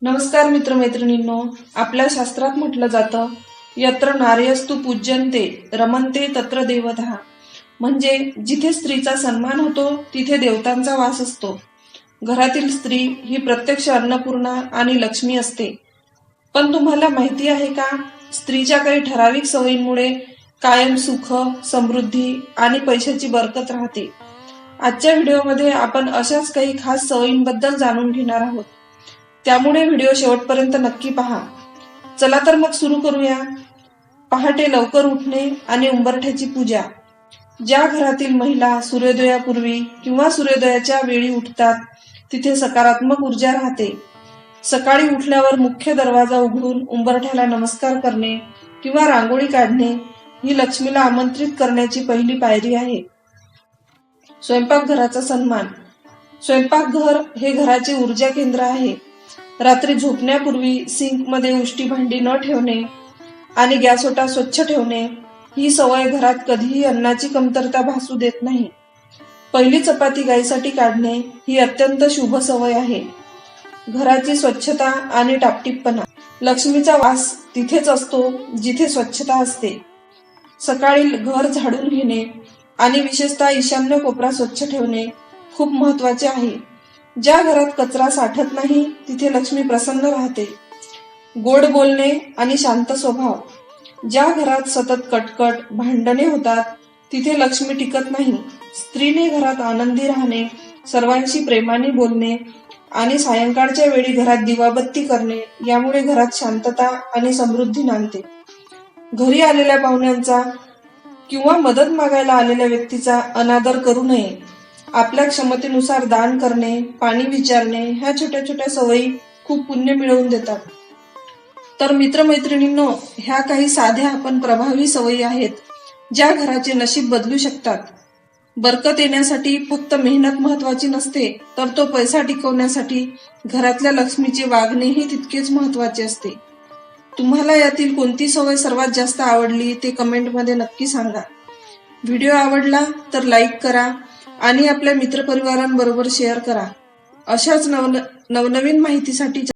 नमस्कार मित्रमैत्रिणींनो, आपल्या शास्त्रात म्हटलं जातं यत्र नार्यस्तु पूज्यन्ते रमन्ते तत्र देवतः. म्हणजे जिथे स्त्रीचा सन्मान होतो तिथे देवतांचा वास असतो. घरातील स्त्री ही प्रत्यक्ष अन्नपूर्णा आणि लक्ष्मी असते. पण तुम्हाला माहिती आहे का, स्त्रीच्या काही ठराविक सवयींमुळे कायम सुख, समृद्धी आणि पैशाची बरकत राहते. आजच्या व्हिडिओमध्ये आपण अशाच काही खास सवयींबद्दल जाणून घेणार आहोत. त्यामुळे व्हिडिओ शेवटपर्यंत नक्की पहा. चला तर मग सुरू करूया. पहाटे लवकर उठणे आणि उंबरठ्याची पूजा. ज्या घरातील महिला सूर्योदयापूर्वी किंवा सूर्योदयाच्या वेळी उठतात तिथे सकारात्मक ऊर्जा राहते. सकाळी उठल्यावर मुख्य दरवाजा उघडून उंबरठ्याला नमस्कार करणे किंवा रांगोळी काढणे ही लक्ष्मीला आमंत्रित करण्याची पहिली पायरी आहे. स्वयंपाकघराचा सन्मान. स्वयंपाकघर हे घराचे ऊर्जा केंद्र आहे. रात्री झोपण्यापूर्वी सिंकमध्ये उष्टी भांडी न ठेवणे आणि गॅसओटा स्वच्छ ठेवणे ही सवय घरात कधीही अन्नाची कमतरता भासू देत नाही. पहिली चपाती गाईसाठी काढणे ही अत्यंत शुभ सवय आहे. घराची स्वच्छता आणि टापटीपपणा. लक्ष्मीचा वास तिथेच असतो जिथे स्वच्छता असते. सकाळी घर झाडून घेणे आणि विशेषतः ईशान्य कोपरा स्वच्छ ठेवणे खूप महत्वाचे आहे. ज्या घरात कचरा साठत नाही तिथे लक्ष्मी प्रसन्न राहते. गोड बोलणे आणि शांत स्वभाव. ज्या घरात सतत कटकट, भांडणे होतात तिथे लक्ष्मी टिकत नाही. स्त्रीने घरात आनंदी राहणे, सर्वांशी प्रेमाने बोलणे आणि सायंकाळच्या वेळी घरात दिवाबत्ती करणे यामुळे घरात शांतता आणि समृद्धी नांदते. घरी आलेल्या पाहुण्यांचा किंवा मदत मागायला आलेल्या व्यक्तीचा अनादर करू नये. आपल्या क्षमतेनुसार दान करणे, पाणी विचारणे ह्या छोट्या छोट्या सवयी खूप पुण्य मिळवून देतात. तर मित्रमैत्रिणींनो, ह्या काही साध्या पण प्रभावी सवयी आहेत ज्या घराचे नशीब बदलू शकतात. बरकत येण्यासाठी फक्त मेहनत महत्वाची नसते, तर तो पैसा टिकवण्यासाठी घरातल्या लक्ष्मीचे वागणेही तितकेच महत्वाचे असते. तुम्हाला यातील कोणती सवय सर्वात जास्त आवडली ते कमेंटमध्ये नक्की सांगा. व्हिडिओ आवडला तर लाईक करा आणि आपल्या मित्रपरिवारांबरोबर शेअर करा. अशाच नवनवीन माहितीसाठी